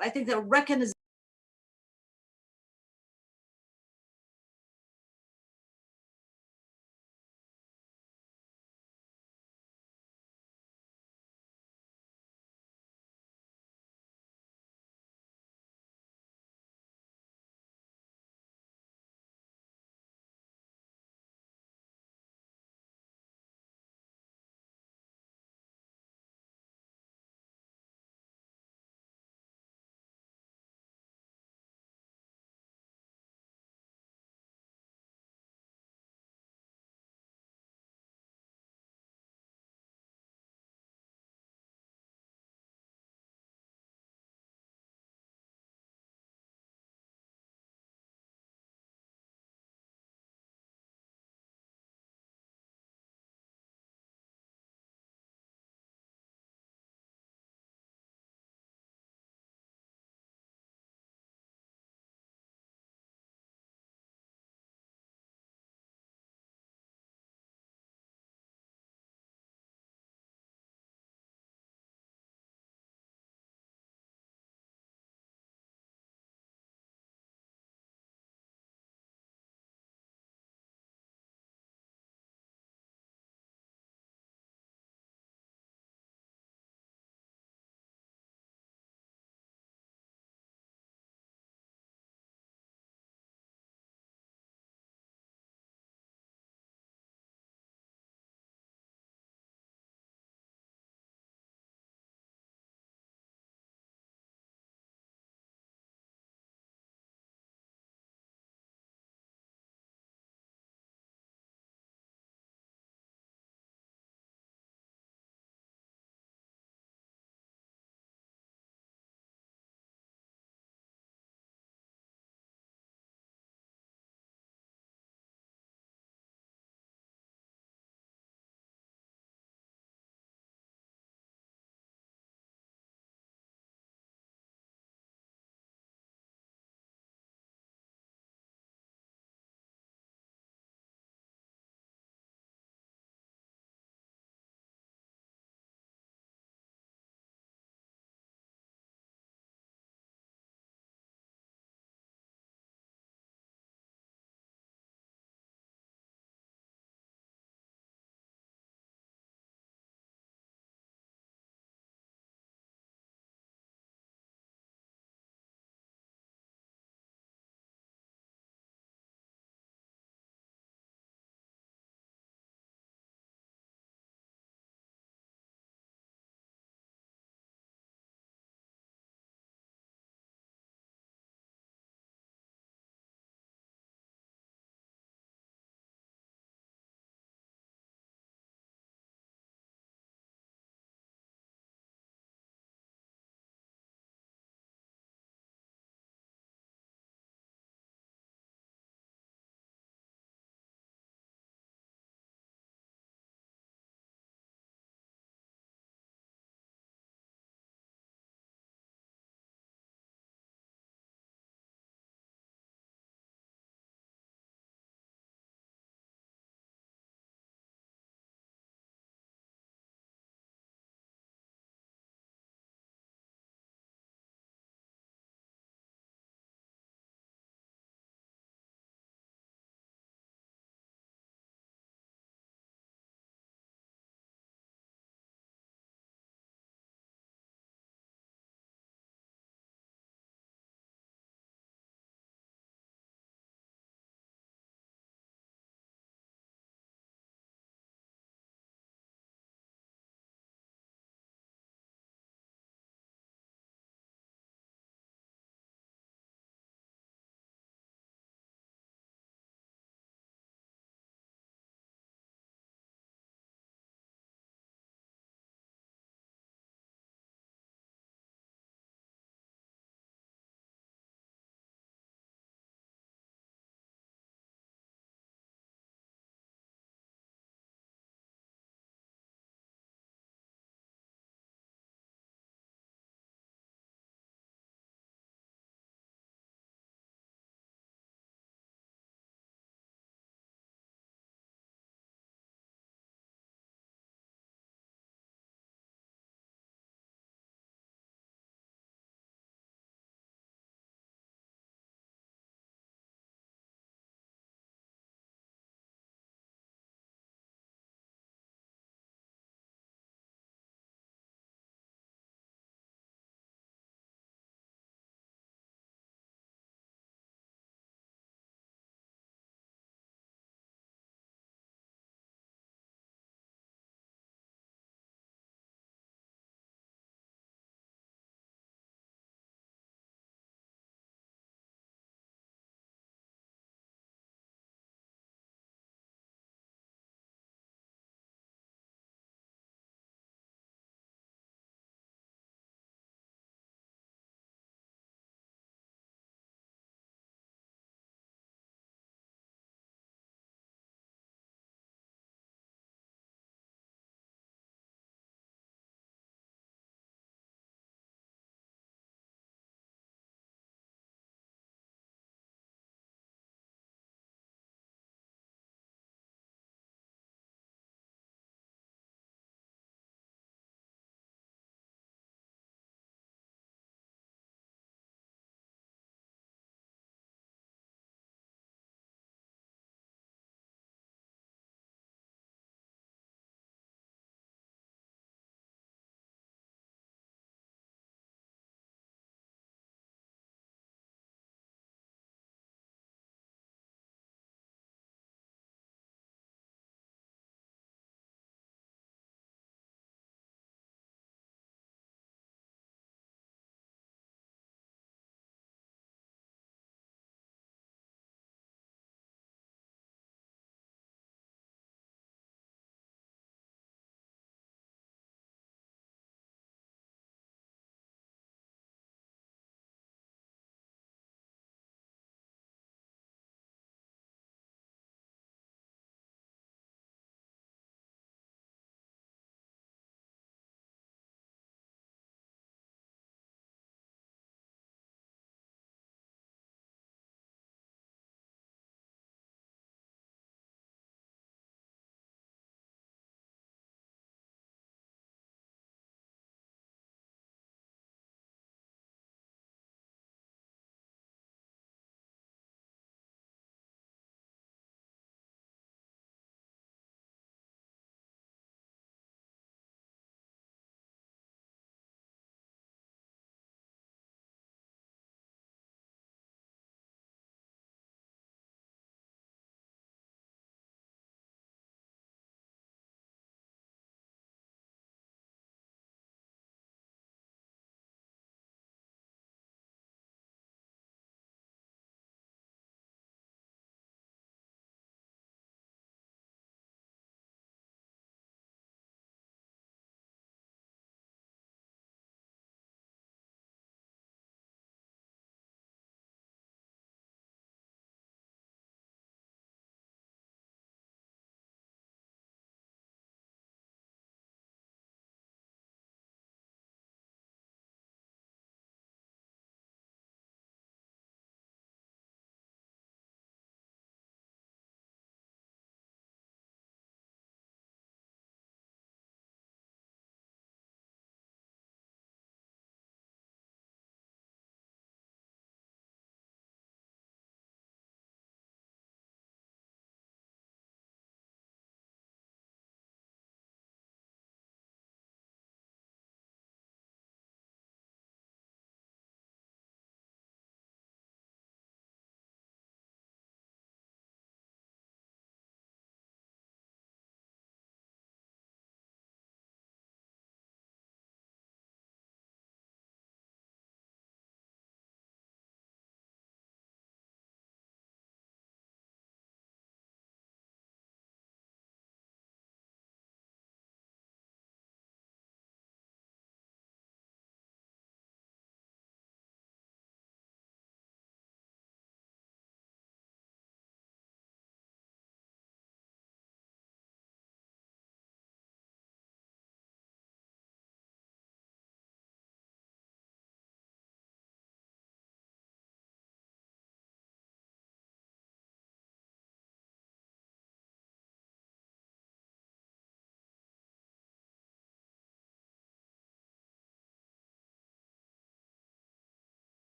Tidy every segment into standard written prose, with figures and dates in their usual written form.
that. I think that recognition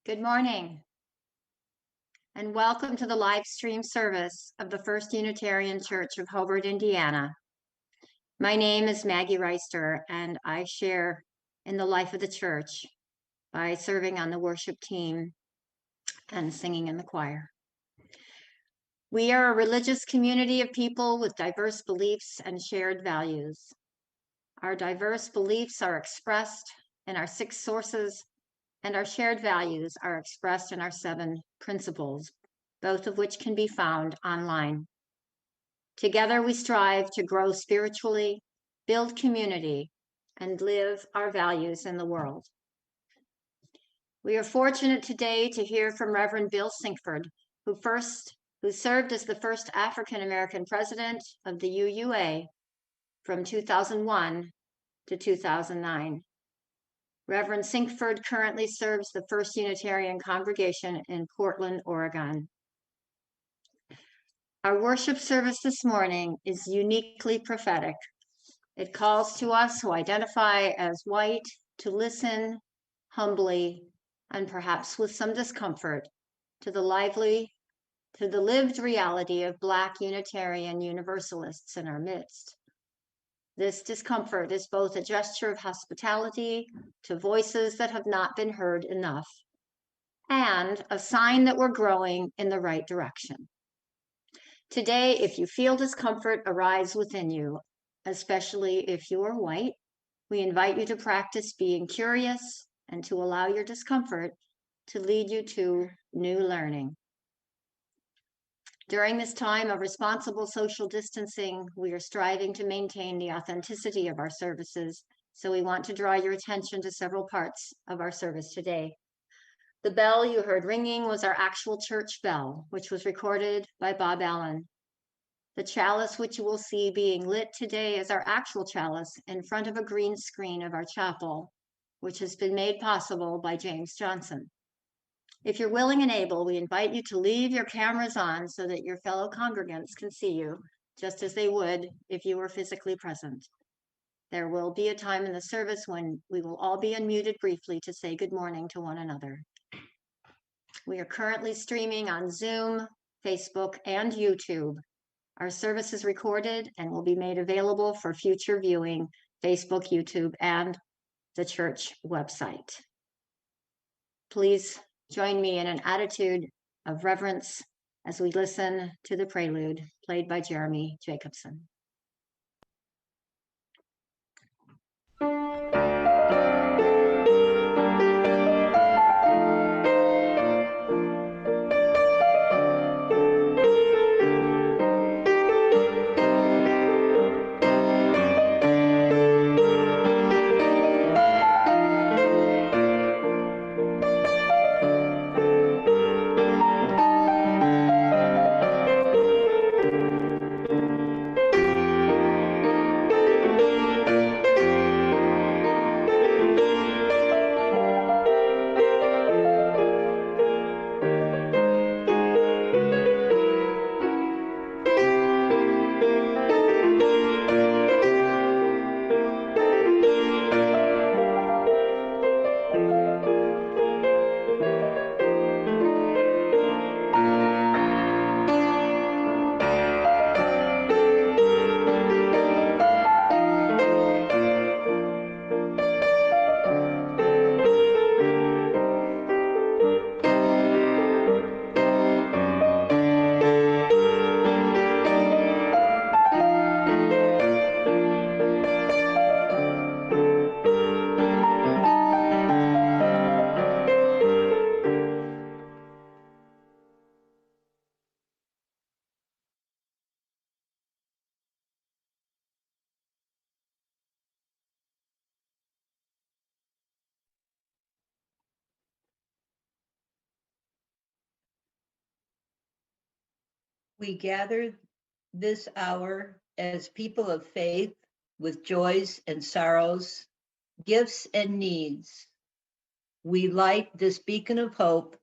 Good morning, and welcome to the live stream service of the First Unitarian Church of Hobart, Indiana. My name is Maggie Reister, and I share in the life of the church by serving on the worship team and singing in the choir. We are a religious community of people with diverse beliefs and shared values. Our diverse beliefs are expressed in our 6 sources, and our shared values are expressed in our 7 principles, both of which can be found online. Together, we strive to grow spiritually, build community, and live our values in the world. We are fortunate today to hear from Reverend Bill Sinkford, who served as the first African-American president of the UUA from 2001 to 2009. Reverend Sinkford currently serves the First Unitarian Congregation in Portland, Oregon. Our worship service this morning is uniquely prophetic. It calls to us who identify as white to listen humbly and perhaps with some discomfort to the lived reality of Black Unitarian Universalists in our midst. This discomfort is both a gesture of hospitality to voices that have not been heard enough, and a sign that we're growing in the right direction. Today, if you feel discomfort arise within you, especially if you are white, we invite you to practice being curious and to allow your discomfort to lead you to new learning. During this time of responsible social distancing, we are striving to maintain the authenticity of our services, so we want to draw your attention to several parts of our service today. The bell you heard ringing was our actual church bell, which was recorded by Bob Allen. The chalice which you will see being lit today is our actual chalice in front of a green screen of our chapel, which has been made possible by James Johnson. If you're willing and able, we invite you to leave your cameras on so that your fellow congregants can see you, just as they would if you were physically present. There will be a time in the service when we will all be unmuted briefly to say good morning to one another. We are currently streaming on Zoom, Facebook, and YouTube. Our service is recorded and will be made available for future viewing, Facebook, YouTube, and the church website. Please join me in an attitude of reverence as we listen to the prelude played by Jeremy Jacobson. We gather this hour as people of faith with joys and sorrows, gifts and needs. We light this beacon of hope,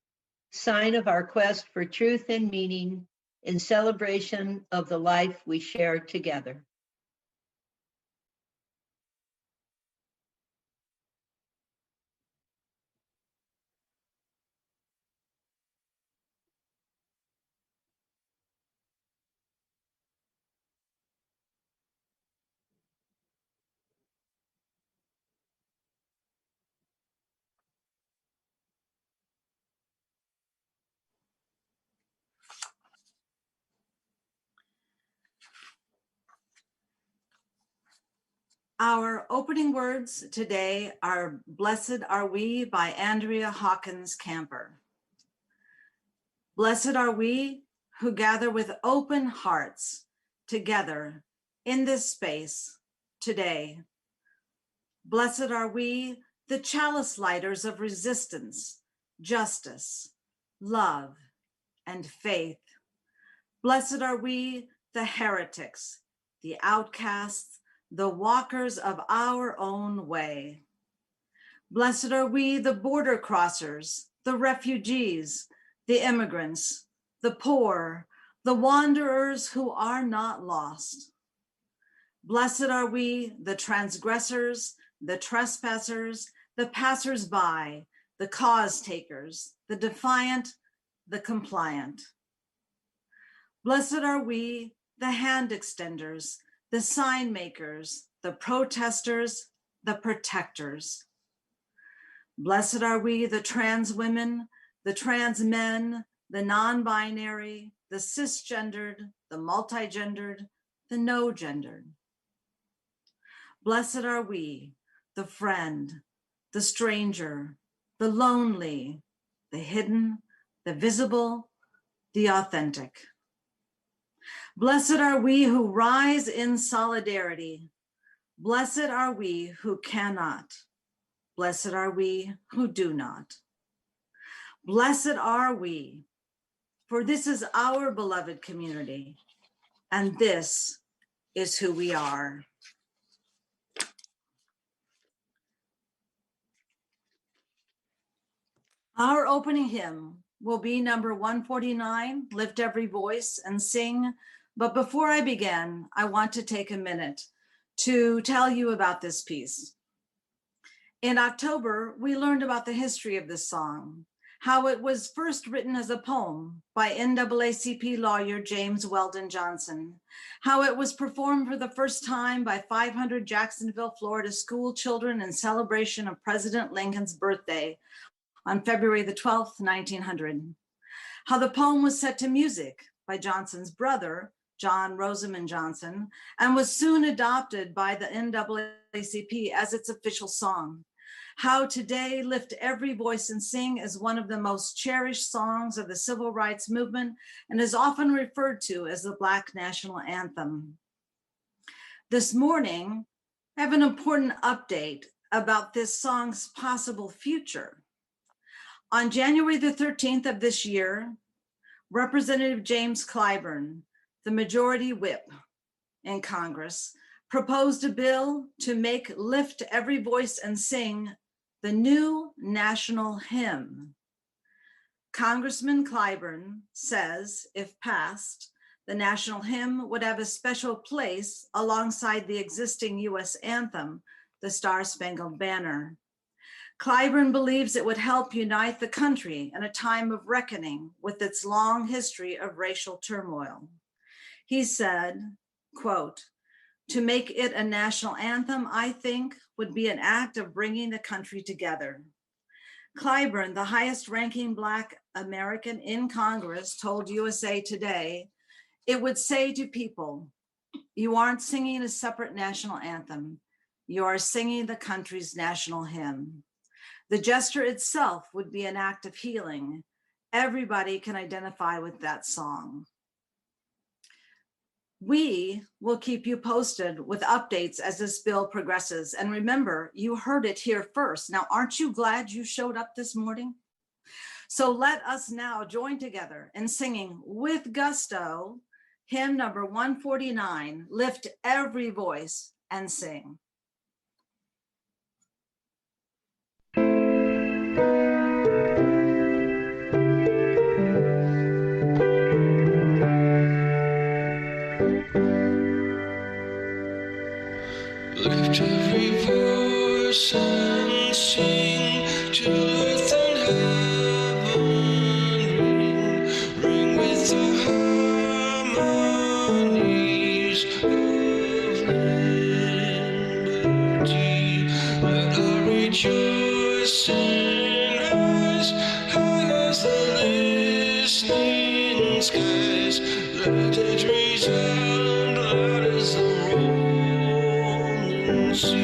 sign of our quest for truth and meaning in celebration of the life we share together. Our opening words today are Blessed Are We by Andrea Hawkins Camper. Blessed are we who gather with open hearts together in this space today. Blessed are we, the chalice lighters of resistance, justice, love, and faith. Blessed are we, the heretics, the outcasts, the walkers of our own way. Blessed are we, the border crossers, the refugees, the immigrants, the poor, the wanderers who are not lost. Blessed are we, the transgressors, the trespassers, the passers-by, the cause takers, the defiant, the compliant. Blessed are we, the hand extenders, the sign makers, the protesters, the protectors. Blessed are we, the trans women, the trans men, the non-binary, the cisgendered, the multigendered, the no-gendered. Blessed are we, the friend, the stranger, the lonely, the hidden, the visible, the authentic. Blessed are we who rise in solidarity. Blessed are we who cannot. Blessed are we who do not. Blessed are we, for this is our beloved community, and this is who we are. Our opening hymn will be number 149, Lift Every Voice and Sing. But before I begin, I want to take a minute to tell you about this piece. In October, we learned about the history of this song, how it was first written as a poem by NAACP lawyer James Weldon Johnson, how it was performed for the first time by 500 Jacksonville, Florida school children in celebration of President Lincoln's birthday on February the 12th, 1900, how the poem was set to music by Johnson's brother, John Rosamond Johnson, and was soon adopted by the NAACP as its official song. How today Lift Every Voice and Sing is one of the most cherished songs of the civil rights movement and is often referred to as the Black national anthem. This morning, I have an important update about this song's possible future. On January the 13th of this year, Representative James Clyburn, the majority whip in Congress, proposed a bill to make Lift Every Voice and Sing the new national hymn. Congressman Clyburn says, if passed, the national hymn would have a special place alongside the existing US anthem, the Star-Spangled Banner. Clyburn believes it would help unite the country in a time of reckoning with its long history of racial turmoil. He said, quote, "To make it a national anthem, I think, would be an act of bringing the country together." Clyburn, the highest ranking Black American in Congress, told USA Today, "It would say to people, you aren't singing a separate national anthem. You are singing the country's national hymn. The gesture itself would be an act of healing. Everybody can identify with that song." We will keep you posted with updates as this bill progresses. And remember, you heard it here first. Now, aren't you glad you showed up this morning? So let us now join together in singing with gusto, hymn number 149, Lift Every Voice and Sing. Lift every voice and sing to earth and heaven, ring with the harmonies of liberty. Let our rejoicing rise high as the listening skies. Let it resound loud as the rolling Sing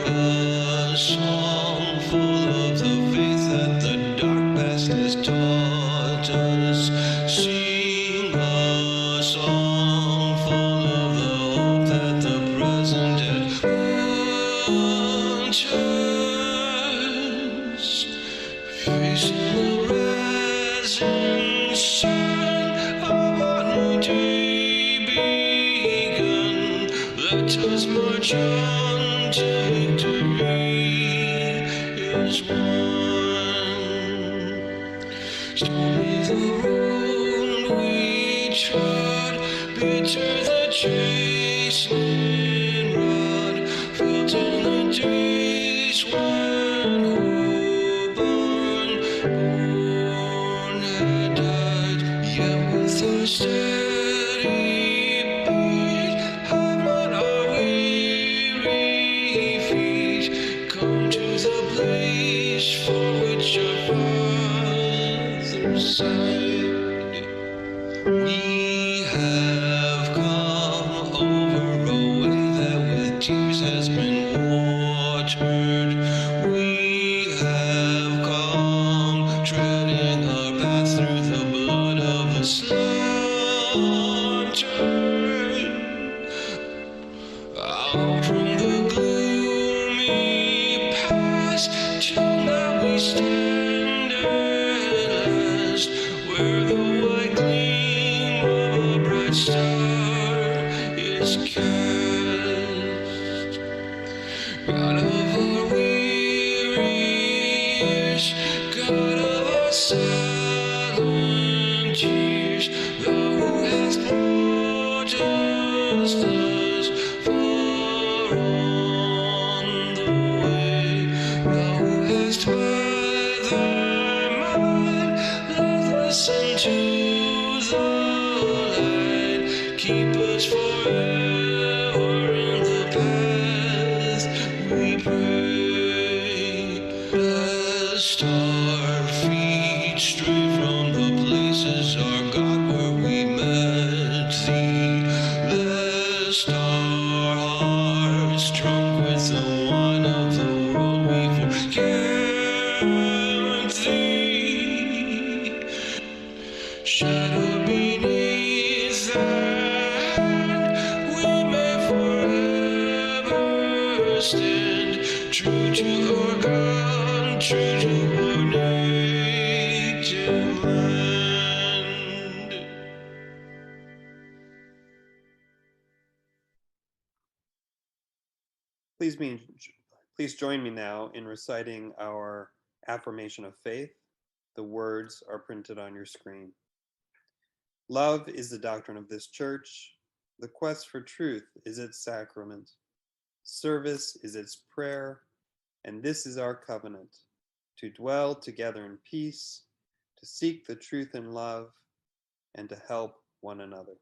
a song full of the faith that the dark past has taught us. Sing a song full of the hope that the present adventures. Facing the rising sun of our new day begun. Let us march on till victory is won. Stormy the road we trod, bitter the chastening rod, felt in the days when Hobart had died. Yet with our steady beat, have not our weary feet come to the place for which our fathers sighed. We have come over a way that with tears has been watered. We have come treading our path through the blood of the slaughtered. Out from the gloomy past till now we stand at last, where the white gleam of a bright star is cast. God of our wearies, God of our silent tears, thou who hast brought us thus far on the way, thou who hast by thy might led us into the light, keep us forever in the path we pray. Lest our feet stray from the places, our God, where we met thee. Lest our hearts drunk with the wine of the world we forget thee. Shadow beneath thy hand, we may forever stand, true to our God, true to our native land. Please join me now in reciting our affirmation of faith. The words are printed on your screen. Love is the doctrine of this church. The quest for truth is its sacrament. Service is its prayer, and this is our covenant, to dwell together in peace, to seek the truth in love, and to help one another.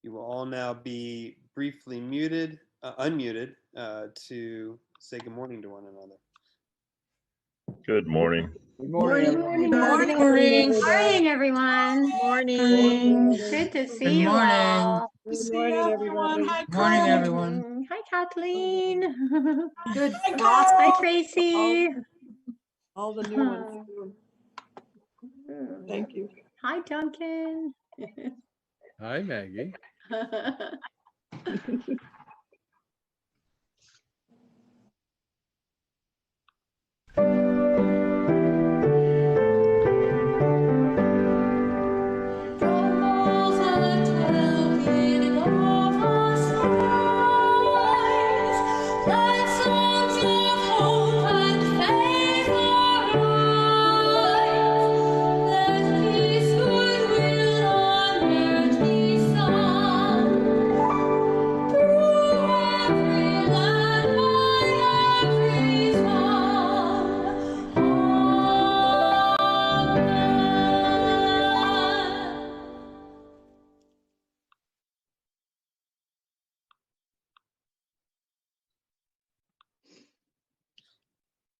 You will all now be briefly unmuted to say good morning to one another. Good morning. Good morning. Morning. Morning. Morning, everyone. Morning. Good to Good see you morning. all. Good morning, everybody. Hi, Morning, Chloe. everyone. Hi, Kathleen. Good Hi, frost. Tracy. All the new ones. Thank you. Hi, Duncan. Hi, Maggie.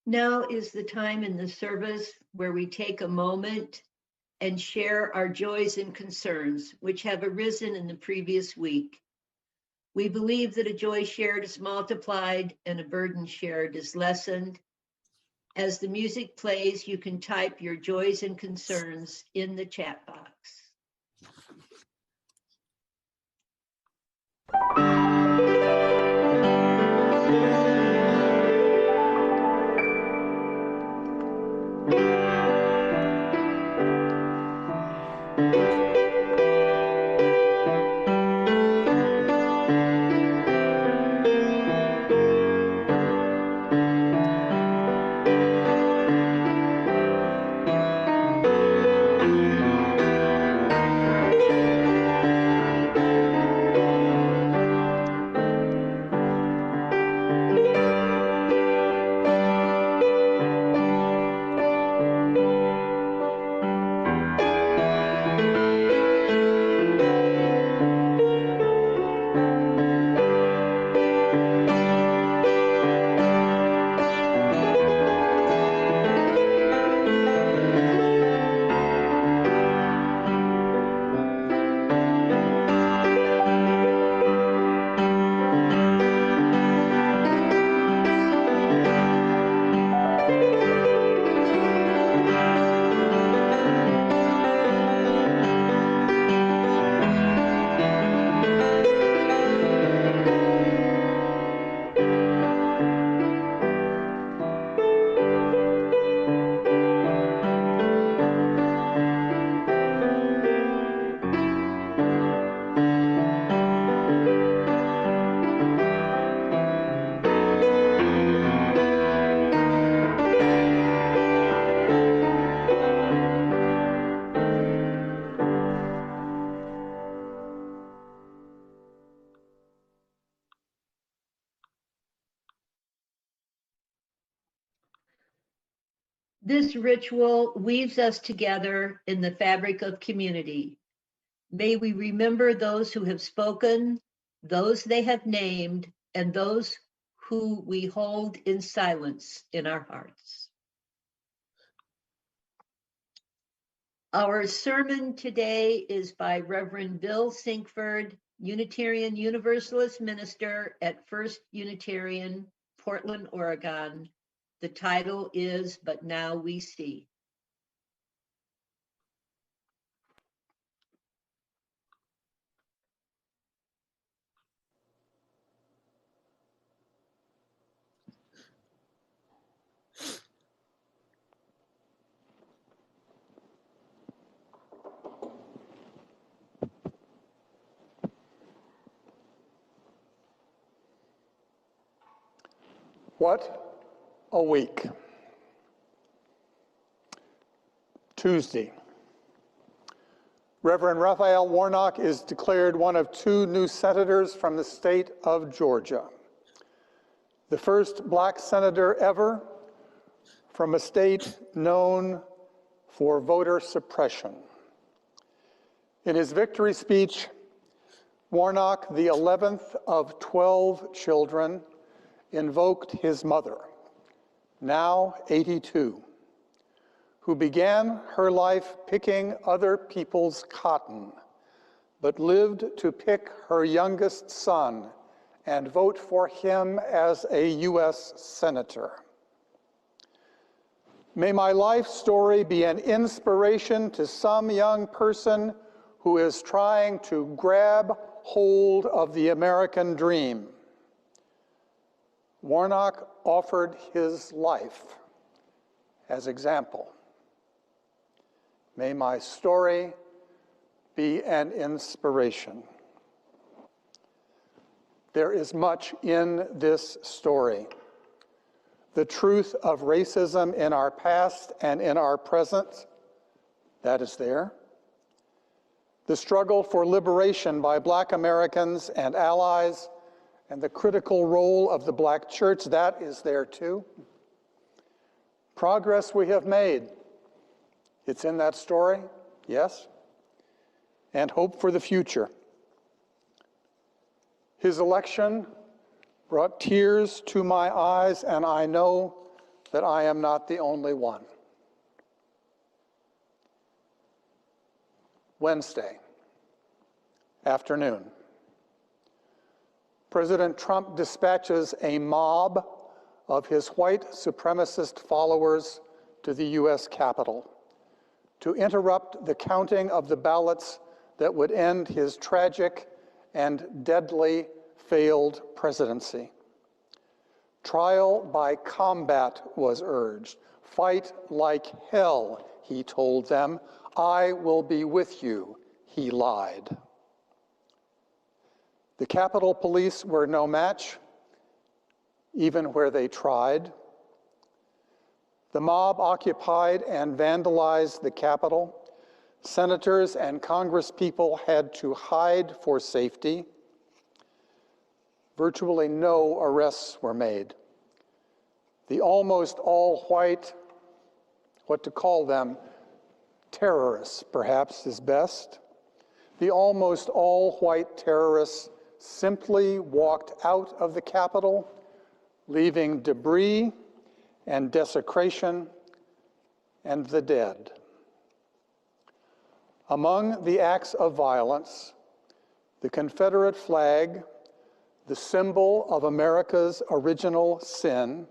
Now is the time in the service where we take a moment and share our joys and concerns, which have arisen in the previous week. We believe that a joy shared is multiplied and a burden shared is lessened. As the music plays, you can type your joys and concerns in the chat box. This ritual weaves us together in the fabric of community. May we remember those who have spoken, those they have named, and those who we hold in silence in our hearts. Our sermon today is by Reverend Bill Sinkford, Unitarian Universalist minister at First Unitarian, Portland, Oregon. The title is But Now We See. What a week. Tuesday. Reverend Raphael Warnock is declared one of 2 new senators from the state of Georgia. The first black senator ever from a state known for voter suppression. In his victory speech, Warnock, the 11th of 12 children, invoked his mother, now 82, who began her life picking other people's cotton, but lived to pick her youngest son and vote for him as a U.S. Senator. May my life story be an inspiration to some young person who is trying to grab hold of the American dream. Warnock offered his life as example. May my story be an inspiration. There is much in this story. The truth of racism in our past and in our present, that is there. The struggle for liberation by Black Americans and allies, and the critical role of the Black church, that is there too. Progress we have made, it's in that story, yes, and hope for the future. His election brought tears to my eyes, and I know that I am not the only one. Wednesday afternoon. President Trump dispatches a mob of his white supremacist followers to the U.S. Capitol to interrupt the counting of the ballots that would end his tragic and deadly failed presidency. Trial by combat was urged. Fight like hell, he told them. I will be with you, he lied. The Capitol Police were no match, even where they tried. The mob occupied and vandalized the Capitol. Senators and congresspeople had to hide for safety. Virtually no arrests were made. The almost all-white, what to call them, terrorists perhaps is best. The almost all-white terrorists simply walked out of the Capitol, leaving debris and desecration and the dead. Among the acts of violence, the Confederate flag, the symbol of America's original sin,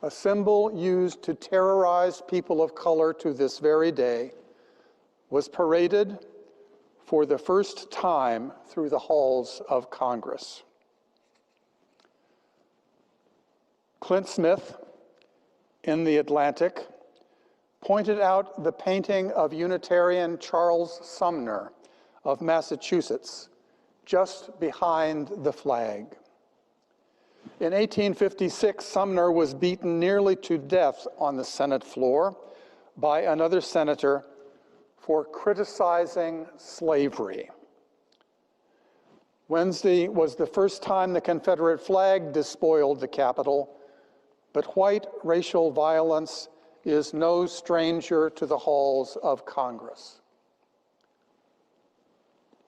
a symbol used to terrorize people of color to this very day, was paraded for the first time through the halls of Congress. Clint Smith, in The Atlantic, pointed out the painting of Unitarian Charles Sumner of Massachusetts, just behind the flag. In 1856, Sumner was beaten nearly to death on the Senate floor by another senator for criticizing slavery. Wednesday was the first time the Confederate flag despoiled the Capitol, but white racial violence is no stranger to the halls of Congress.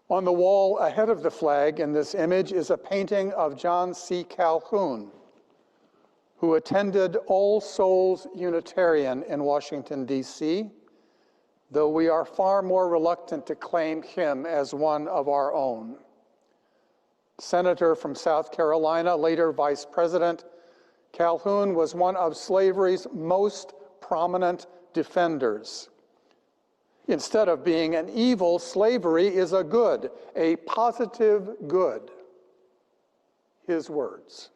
On the wall ahead of the flag in this image is a painting of John C. Calhoun, who attended All Souls Unitarian in Washington, D.C., though we are far more reluctant to claim him as one of our own. Senator from South Carolina, later vice president, Calhoun was one of slavery's most prominent defenders. Instead of being an evil, slavery is a good, a positive good. His words.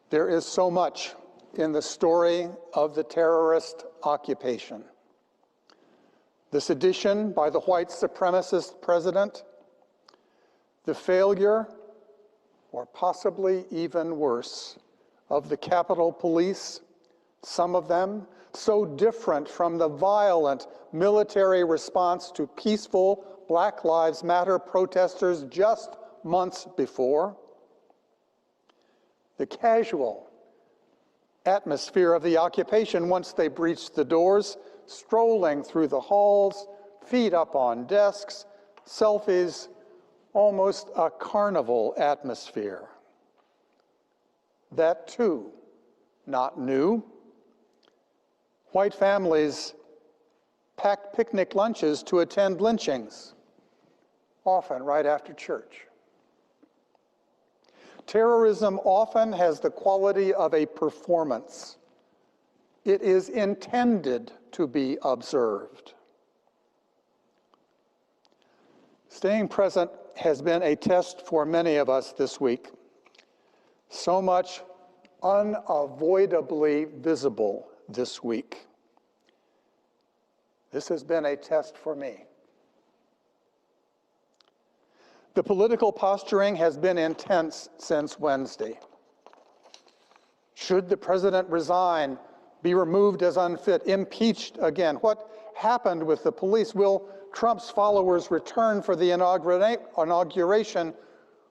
There is so much in the story of the terrorist occupation. The sedition by the white supremacist president, the failure, or possibly even worse, of the Capitol Police, some of them so different from the violent military response to peaceful Black Lives Matter protesters just months before. The casual atmosphere of the occupation once they breached the doors, strolling through the halls, feet up on desks, selfies, almost a carnival atmosphere. That too, not new. White families packed picnic lunches to attend lynchings, often right after church. Terrorism often has the quality of a performance. It is intended to be observed. Staying present has been a test for many of us this week. So much unavoidably visible this week. This has been a test for me. The political posturing has been intense since Wednesday. Should the president resign, be removed as unfit, impeached again? What happened with the police? Will Trump's followers return for the inauguration?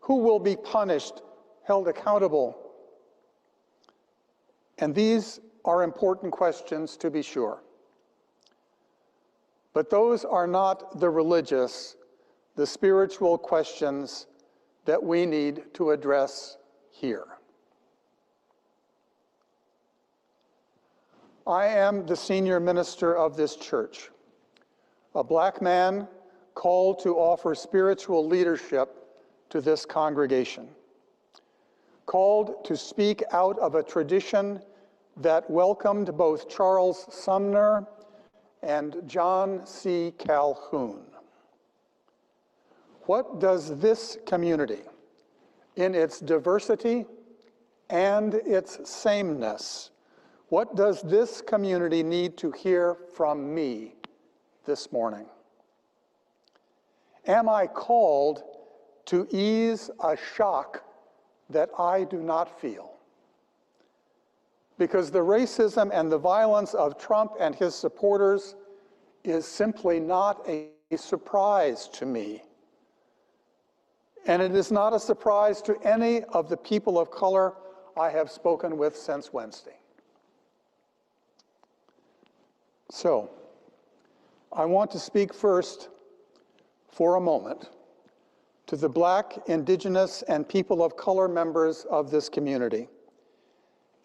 Who will be punished, held accountable? And these are important questions, to be sure. But those are not the religious, the spiritual questions that we need to address here. I am the senior minister of this church. a Black man called to offer spiritual leadership to this congregation, called to speak out of a tradition that welcomed both Charles Sumner and John C. Calhoun. What does this community, in its diversity and its sameness, what does this community need to hear from me this morning? Am I called to ease a shock that I do not feel? Because the racism and the violence of Trump and his supporters is simply not a surprise to me. And it is not a surprise to any of the people of color I have spoken with since Wednesday. So, I want to speak first, for a moment, to the Black, Indigenous, and people of color members of this community,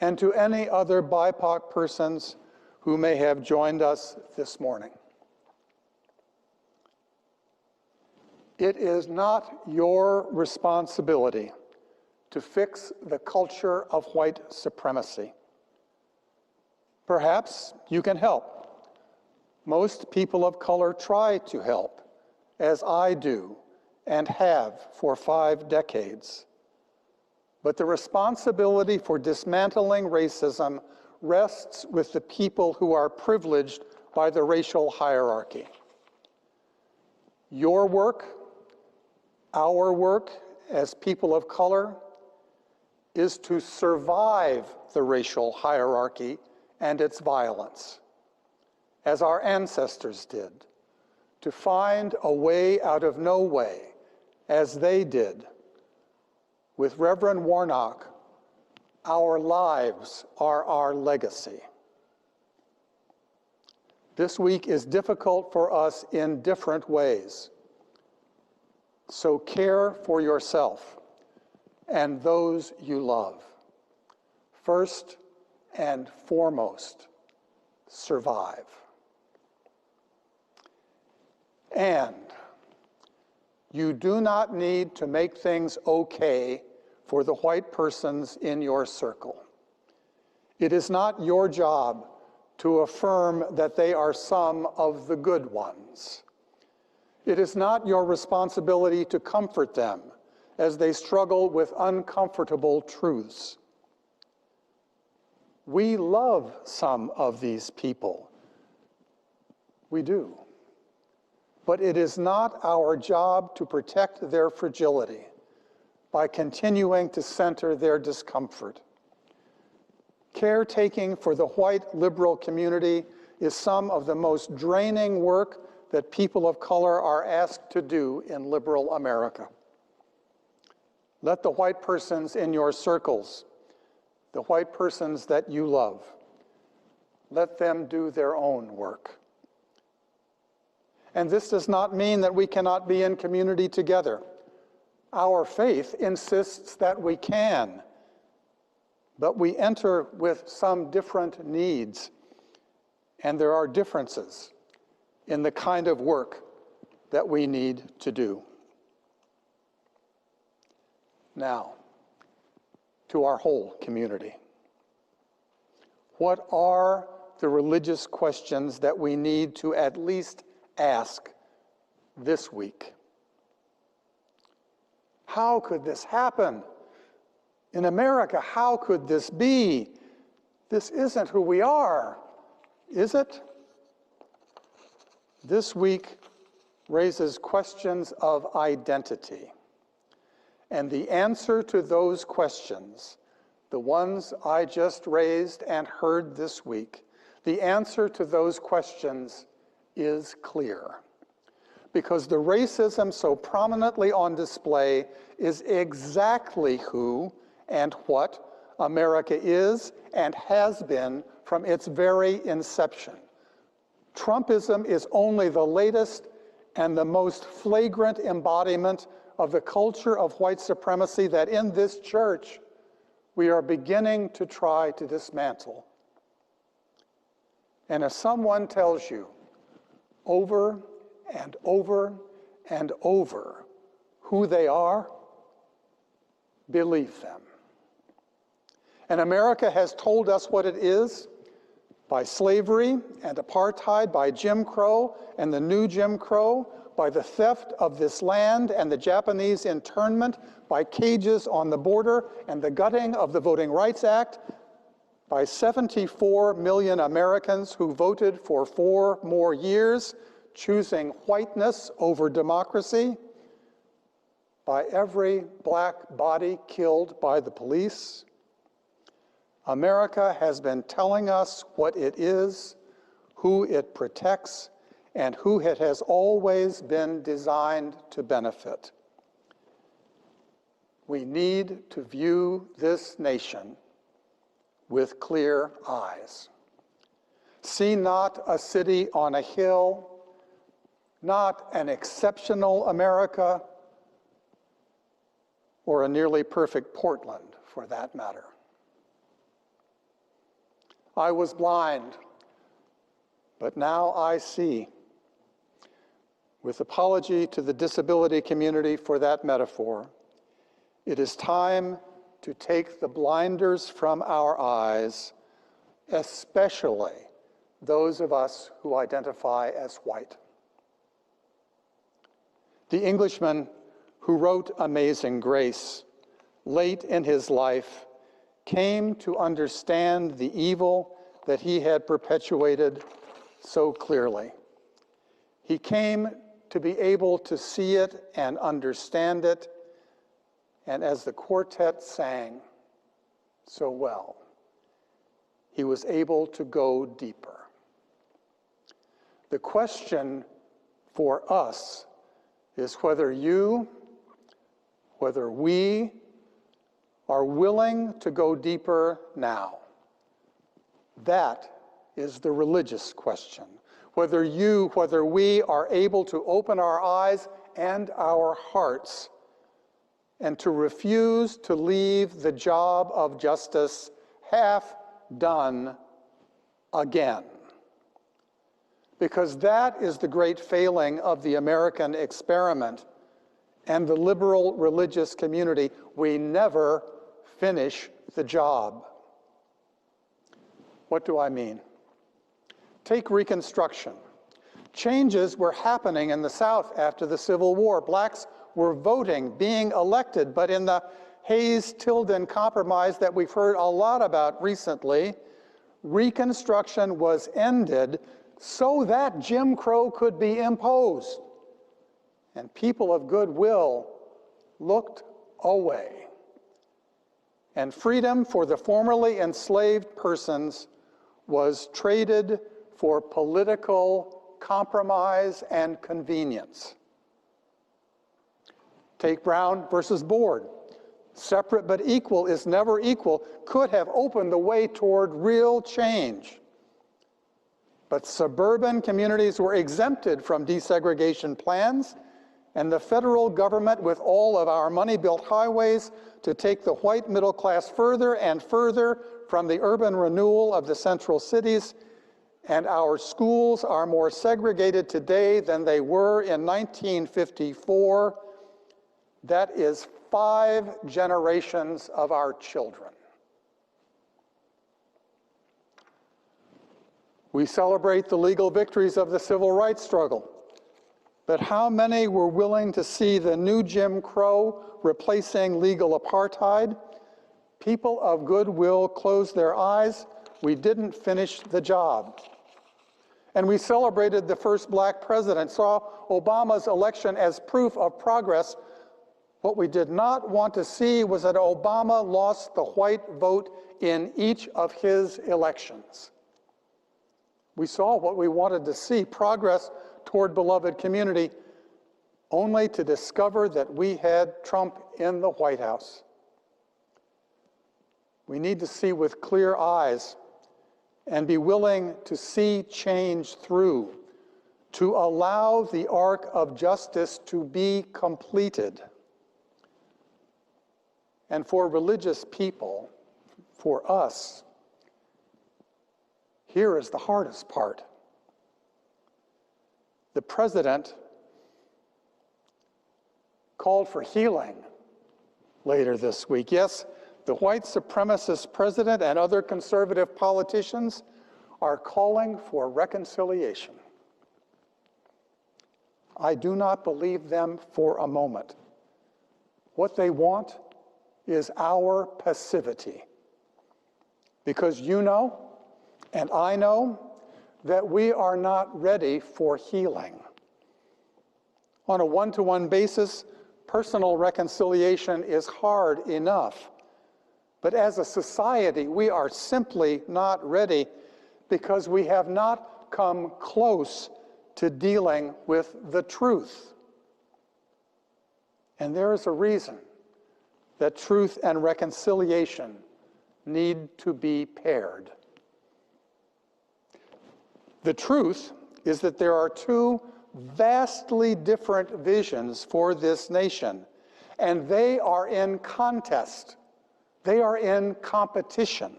and to any other BIPOC persons who may have joined us this morning. It is not your responsibility to fix the culture of white supremacy. Perhaps you can help. Most people of color try to help, as I do and have for 5 decades. But the responsibility for dismantling racism rests with the people who are privileged by the racial hierarchy. Your work, our work as people of color, is to survive the racial hierarchy and its violence, as our ancestors did, to find a way out of no way, as they did. With Reverend Warnock, our lives are our legacy. This week is difficult for us in different ways. So care for yourself and those you love. First and foremost, survive. And you do not need to make things okay for the white persons in your circle. It is not your job to affirm that they are some of the good ones. It is not your responsibility to comfort them as they struggle with uncomfortable truths. We love some of these people. We do. But it is not our job to protect their fragility by continuing to center their discomfort. Caretaking for the white liberal community is some of the most draining work that people of color are asked to do in liberal America. Let the white persons in your circles, the white persons that you love, let them do their own work. And this does not mean that we cannot be in community together. Our faith insists that we can, but we enter with some different needs, and there are differences in the kind of work that we need to do. Now, to our whole community. What are the religious questions that we need to at least ask this week? How could this happen? In America, how could this be? This isn't who we are, is it? This week raises questions of identity. And the answer to those questions, the ones I just raised and heard this week, the answer to those questions is clear. Because the racism so prominently on display is exactly who and what America is and has been from its very inception. Trumpism is only the latest and the most flagrant embodiment of the culture of white supremacy that in this church we are beginning to try to dismantle. And if someone tells you over and over and over who they are, believe them. And America has told us what it is by slavery and apartheid, by Jim Crow and the new Jim Crow, by the theft of this land and the Japanese internment, by cages on the border and the gutting of the Voting Rights Act, by 74 million Americans who voted for 4 more years, choosing whiteness over democracy, by every black body killed by the police. America has been telling us what it is, who it protects, and who it has always been designed to benefit. We need to view this nation with clear eyes. See not a city on a hill, not an exceptional America, or a nearly perfect Portland, for that matter. I was blind, but now I see. With apology to the disability community for that metaphor, it is time to take the blinders from our eyes, especially those of us who identify as white. The Englishman who wrote Amazing Grace, late in his life, came to understand the evil that he had perpetuated so clearly. He came to be able to see it and understand it, and as the quartet sang so well, he was able to go deeper. The question for us is whether we are willing to go deeper now. That is the religious question. Whether we are able to open our eyes and our hearts and to refuse to leave the job of justice half done again. Because that is the great failing of the American experiment and the liberal religious community. We never finish the job. What do I mean? Take Reconstruction. Changes were happening in the South after the Civil War. Blacks were voting, being elected, but in the Hayes-Tilden Compromise that we've heard a lot about recently, Reconstruction was ended so that Jim Crow could be imposed. And people of goodwill looked away. And freedom for the formerly enslaved persons was traded for political compromise and convenience. Take Brown versus Board. Separate but equal is never equal could have opened the way toward real change. But suburban communities were exempted from desegregation plans, and the federal government, with all of our money, built highways to take the white middle class further and further from the urban renewal of the central cities, and our schools are more segregated today than they were in 1954. That is 5 generations of our children. We celebrate the legal victories of the civil rights struggle, but how many were willing to see the new Jim Crow replacing legal apartheid? People of goodwill closed their eyes. We didn't finish the job. And we celebrated the first black president, saw Obama's election as proof of progress. What we did not want to see was that Obama lost the white vote in each of his elections. We saw what we wanted to see, progress toward beloved community, only to discover that we had Trump in the White House. We need to see with clear eyes and be willing to see change through, to allow the arc of justice to be completed. And for religious people, for us, here is the hardest part. the president called for healing later this week. Yes, the white supremacist president and other conservative politicians are calling for reconciliation. I do not believe them for a moment. What they want is our passivity. Because you know, and I know, that we are not ready for healing. On a one-to-one basis, personal reconciliation is hard enough. But as a society, we are simply not ready because we have not come close to dealing with the truth. And there is a reason that truth and reconciliation need to be paired. The truth is that there are two vastly different visions for this nation, and they are in contest. They are in competition.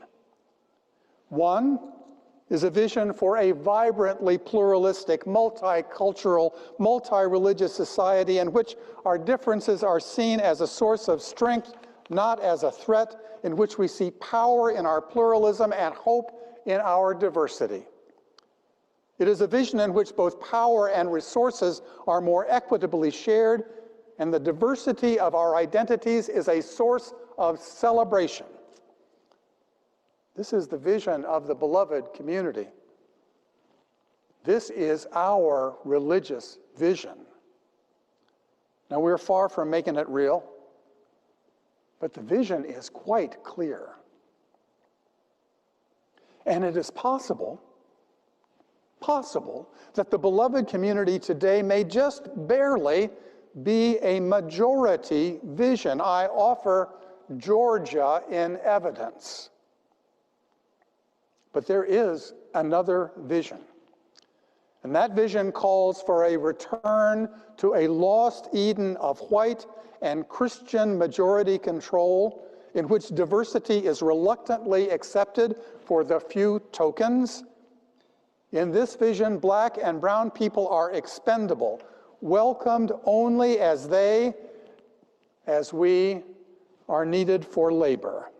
One is a vision for a vibrantly pluralistic, multicultural, multi-religious society in which our differences are seen as a source of strength, not as a threat, in which we see power in our pluralism and hope in our diversity. It is a vision in which both power and resources are more equitably shared, and the diversity of our identities is a source of celebration. This is the vision of the beloved community. This is our religious vision. Now, we're far from making it real, but the vision is quite clear. And it is possible that the beloved community today may just barely be a majority vision. I offer Georgia in evidence. But there is another vision. And that vision calls for a return to a lost Eden of white and Christian majority control, in which diversity is reluctantly accepted for the few tokens. In this vision, black and brown people are expendable, welcomed only as we are needed for labor.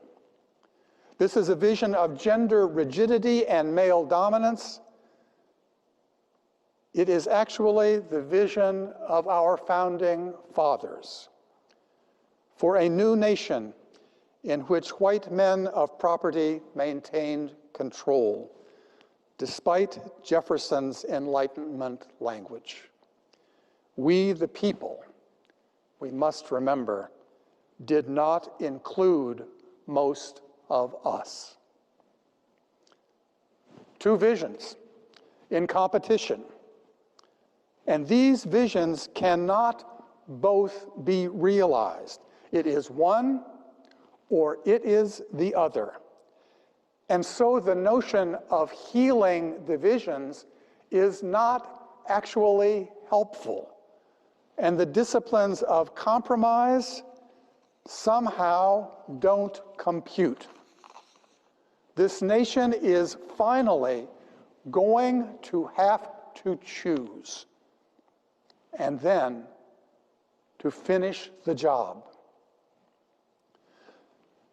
This is a vision of gender rigidity and male dominance. It is actually the vision of our founding fathers for a new nation in which white men of property maintained control, despite Jefferson's Enlightenment language. We, the people, we must remember, did not include most of us. Two visions in competition. And these visions cannot both be realized. It is one or it is the other. And so the notion of healing the visions is not actually helpful. And the disciplines of compromise somehow don't compute. This nation is finally going to have to choose, and then to finish the job.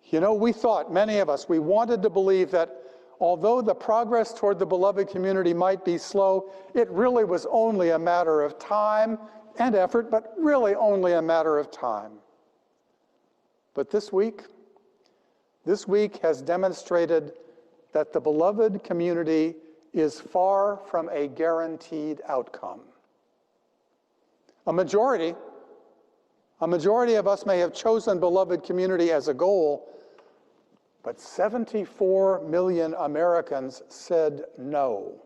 You know, we thought, many of us, we wanted to believe that although the progress toward the beloved community might be slow, it really was only a matter of time and effort, but really only a matter of time. But this week has demonstrated that the beloved community is far from a guaranteed outcome. A majority of us may have chosen beloved community as a goal, but 74 million Americans said no.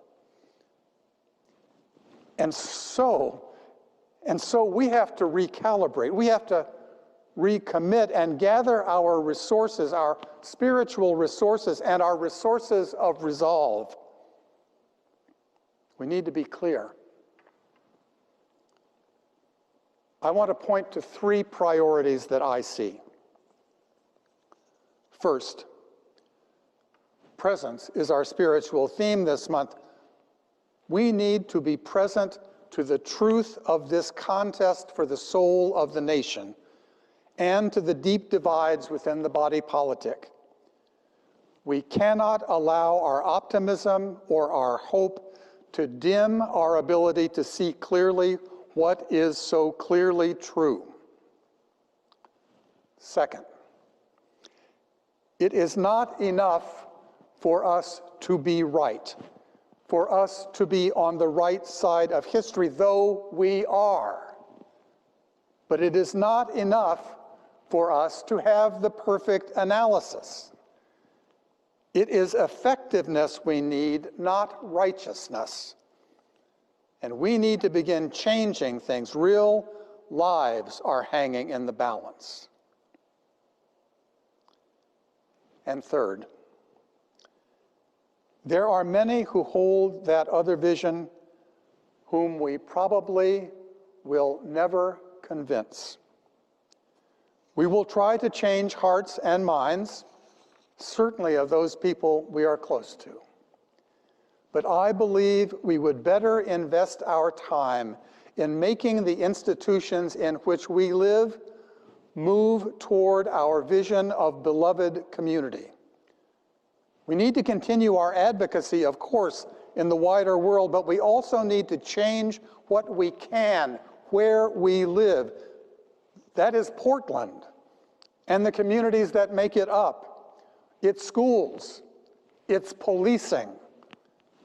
And so we have to recalibrate. We have to recommit and gather our resources, our spiritual resources, and our resources of resolve. We need to be clear. I want to point to three priorities that I see. First, presence is our spiritual theme this month. We need to be present to the truth of this contest for the soul of the nation and to the deep divides within the body politic. We cannot allow our optimism or our hope to dim our ability to see clearly what is so clearly true. Second, it is not enough for us to be right, for us to be on the right side of history, though we are. But it is not enough for us to have the perfect analysis. It is effectiveness we need, not righteousness. And we need to begin changing things. Real lives are hanging in the balance. And third, there are many who hold that other vision whom we probably will never convince. We will try to change hearts and minds, certainly of those people we are close to. But I believe we would better invest our time in making the institutions in which we live move toward our vision of beloved community. We need to continue our advocacy, of course, in the wider world, but we also need to change what we can, where we live. That is Portland and the communities that make it up, its schools, its policing,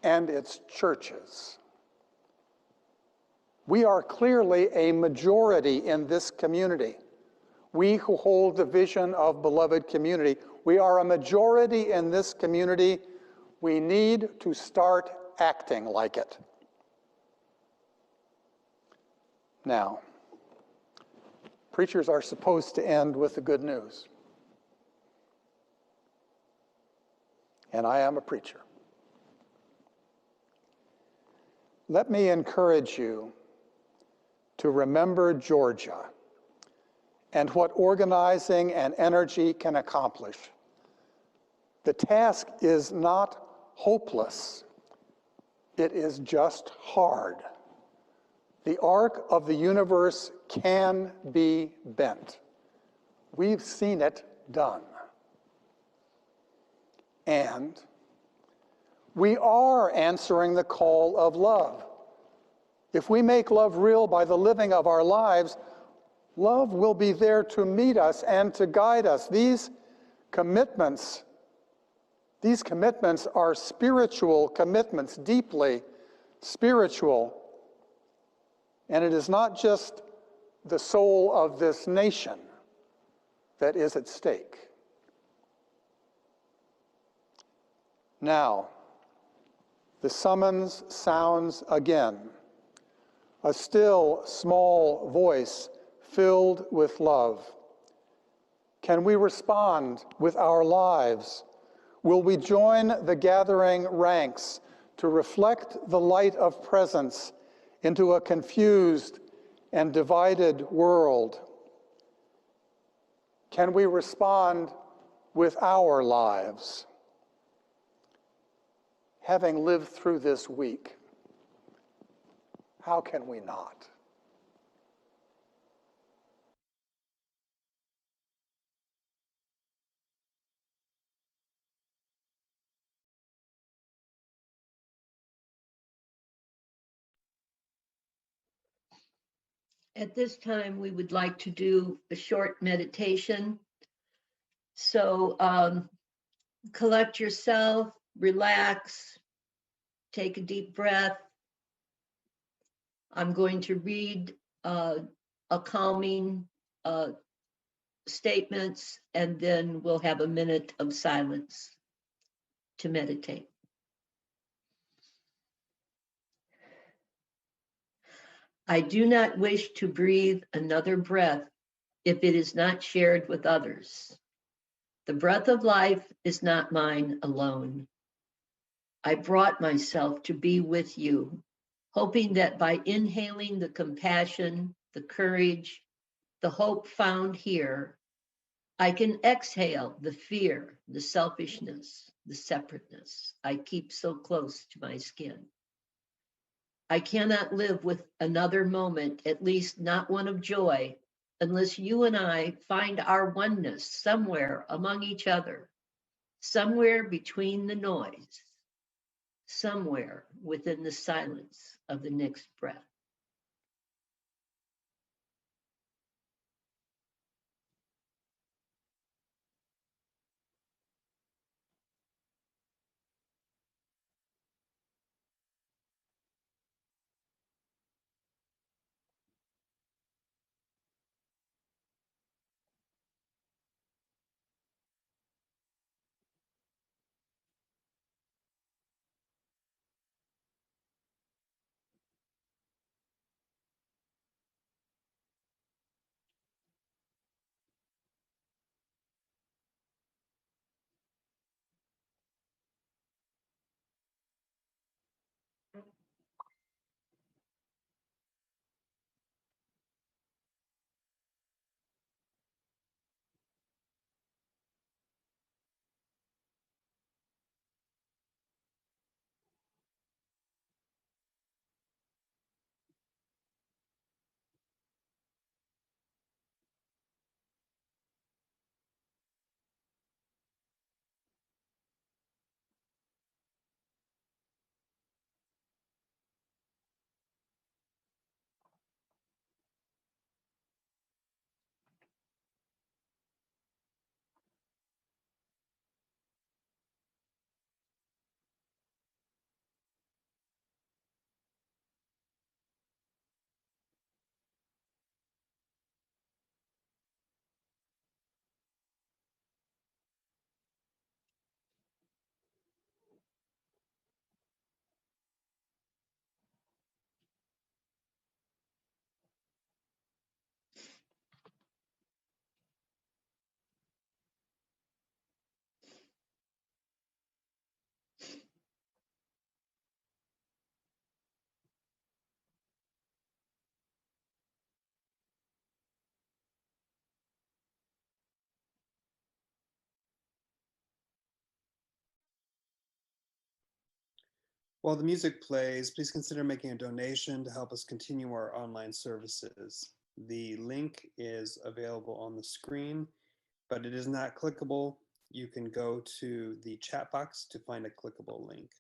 and its churches. We are clearly a majority in this community. We who hold the vision of beloved community, we are a majority in this community. We need to start acting like it. Now, preachers are supposed to end with the good news. And I am a preacher. Let me encourage you to remember Georgia and what organizing and energy can accomplish. The task is not hopeless. It is just hard. The arc of the universe can be bent. We've seen it done. And we are answering the call of love. If we make love real by the living of our lives, love will be there to meet us and to guide us. These commitments are spiritual commitments, deeply spiritual. And it is not just the soul of this nation that is at stake. Now, the summons sounds again. A still, small voice filled with love. Can we respond with our lives? Will we join the gathering ranks to reflect the light of presence into a confused and divided world? Can we respond with our lives? Having lived through this week, how can we not? At this time, we would like to do a short meditation. So collect yourself, relax, take a deep breath. I'm going to read a calming statements, and then we'll have a minute of silence to meditate. I do not wish to breathe another breath if it is not shared with others. The breath of life is not mine alone. I brought myself to be with you, hoping that by inhaling the compassion, the courage, the hope found here, I can exhale the fear, the selfishness, the separateness I keep so close to my skin. I cannot live with another moment, at least not one of joy, unless you and I find our oneness somewhere among each other, somewhere between the noise, somewhere within the silence of the next breath. While the music plays, please consider making a donation to help us continue our online services. The link is available on the screen, but it is not clickable. You can go to the chat box to find a clickable link.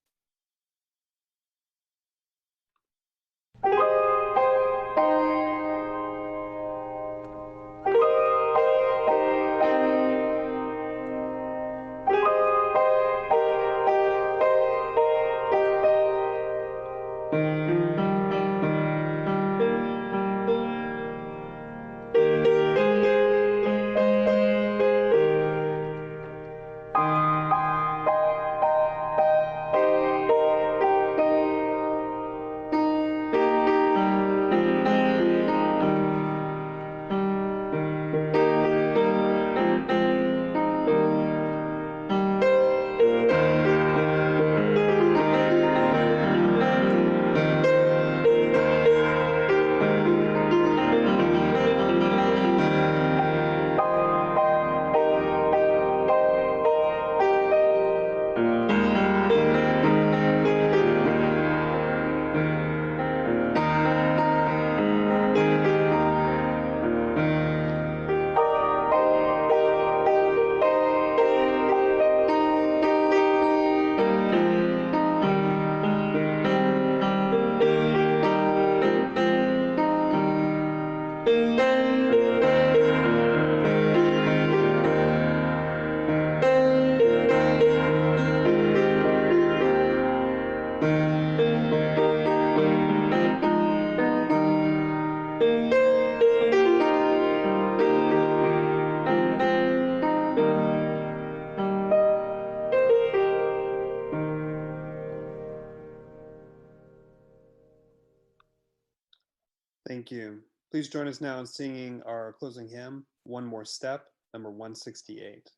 Thank you. Please join us now in singing our closing hymn, One More Step, number 168.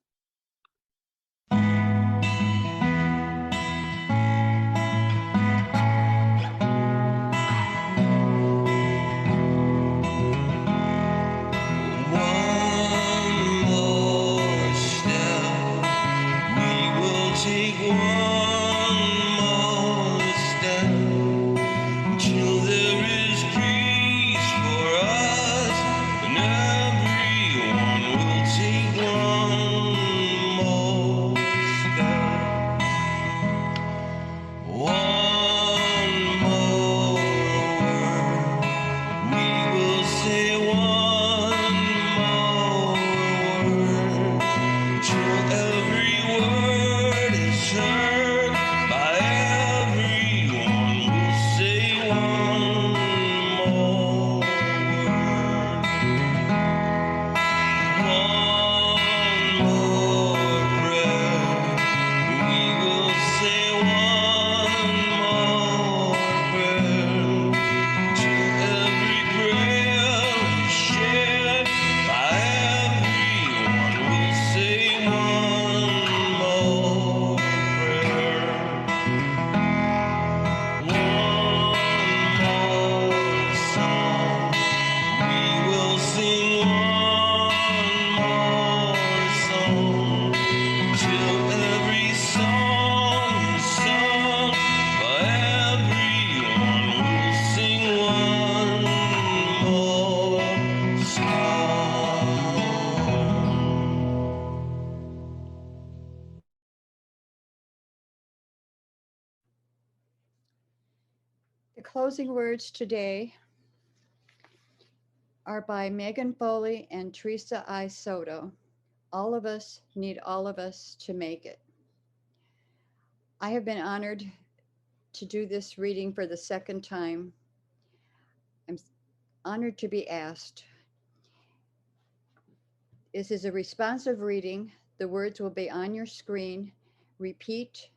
One more step, we will take one more step. closing words today are by Megan Foley and Teresa I. Soto. All of us need all of us to make it. I have been honored to do this reading for the second time. I'm honored to be asked. This is a responsive reading. The words will be on your screen. Repeat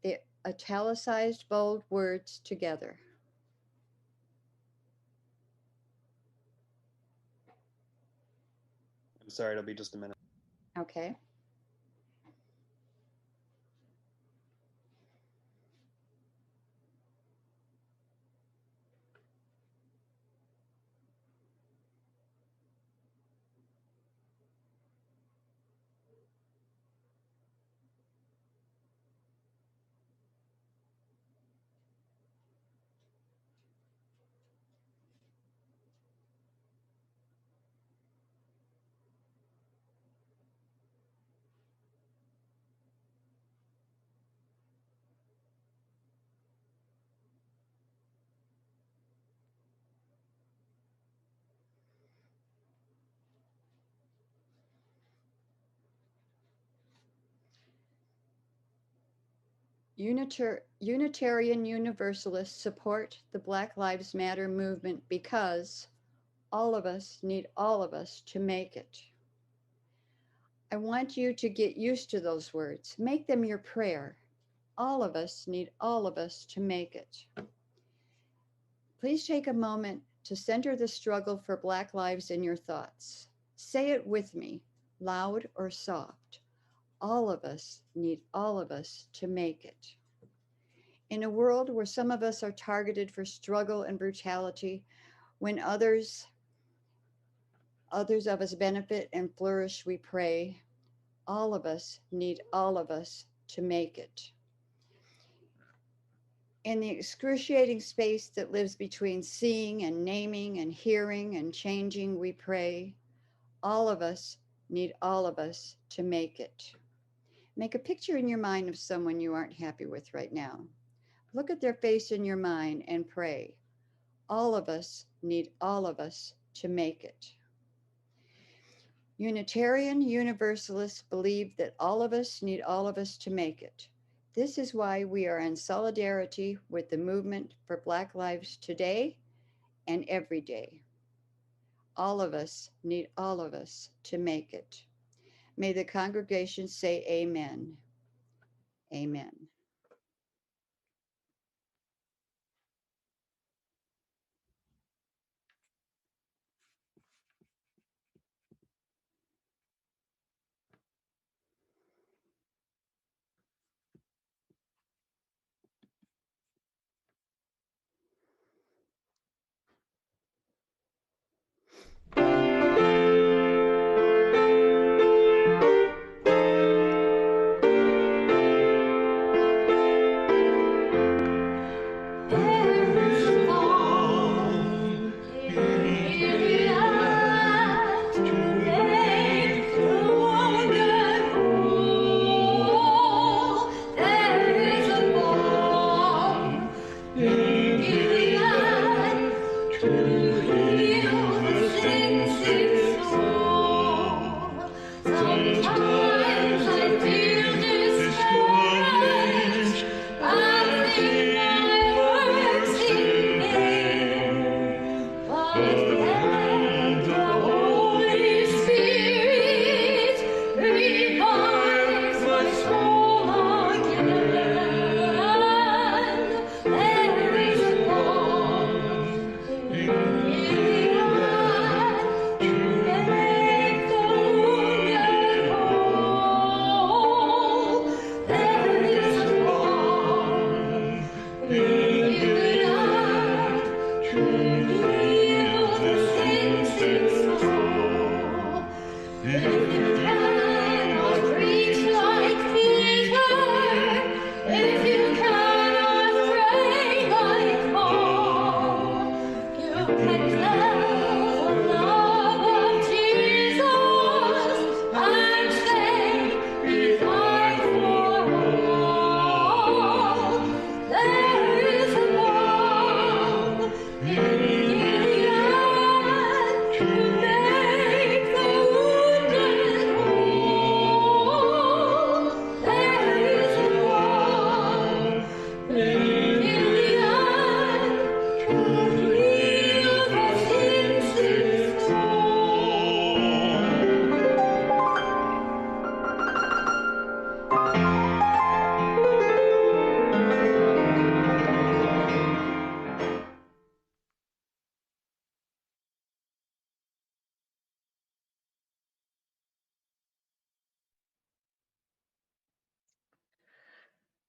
the italicized bold words together. I'm sorry, it'll be just a minute. Okay. Unitarian Universalists support the Black Lives Matter movement because all of us need all of us to make it. I want you to get used to those words. Make them your prayer. All of us need all of us to make it. Please take a moment to center the struggle for Black lives in your thoughts. Say it with me, loud or soft. All of us need all of us to make it. In a world where some of us are targeted for struggle and brutality, when others of us benefit and flourish, we pray. All of us need all of us to make it. In the excruciating space that lives between seeing and naming and hearing and changing, we pray. All of us need all of us to make it. Make a picture in your mind of someone you aren't happy with right now. Look at their face in your mind and pray. All of us need all of us to make it. Unitarian Universalists believe that all of us need all of us to make it. This is why we are in solidarity with the movement for Black lives today and every day. All of us need all of us to make it. May the congregation say amen. Amen.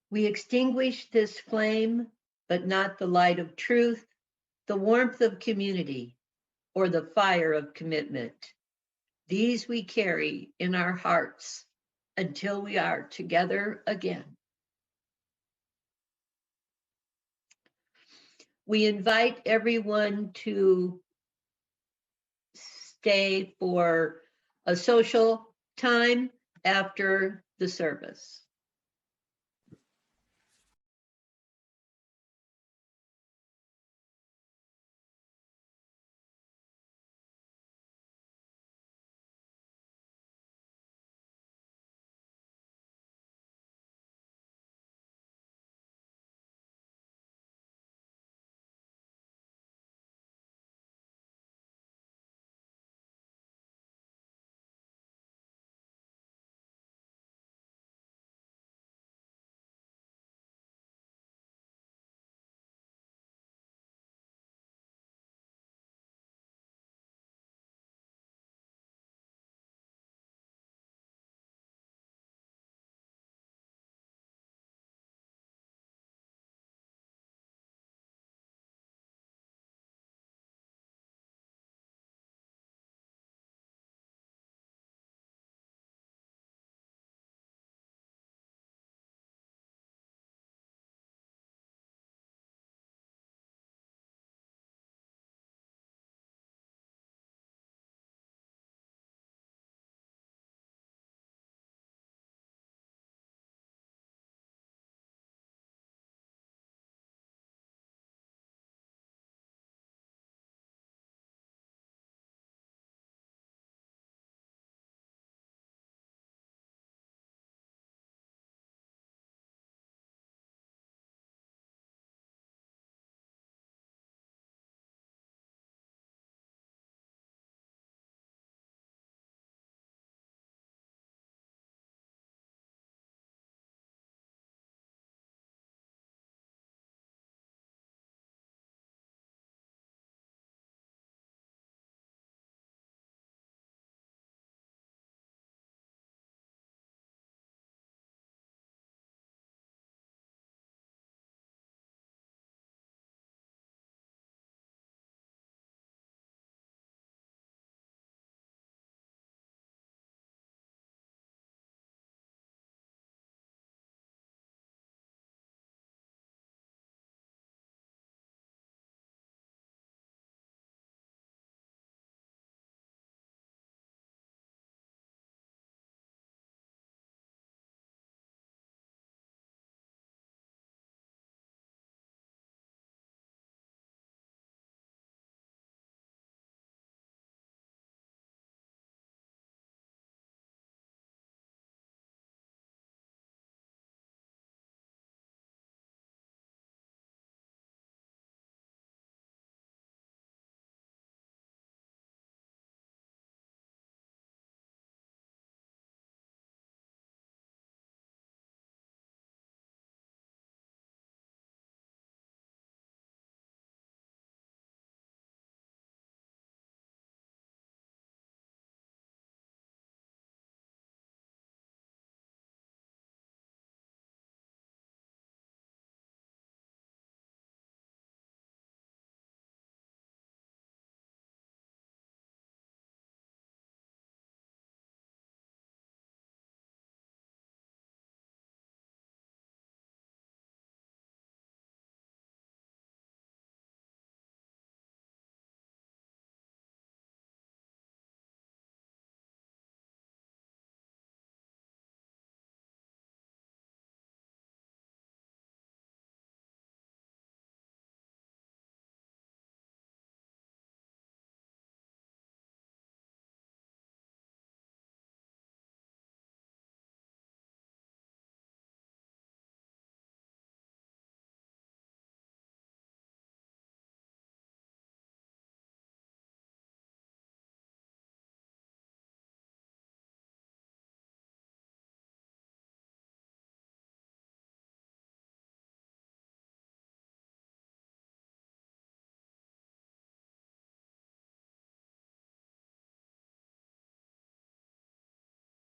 We extinguish this flame, but not the light of truth, the warmth of community, or the fire of commitment. These we carry in our hearts until we are together again. We invite everyone to stay for a social time after the service.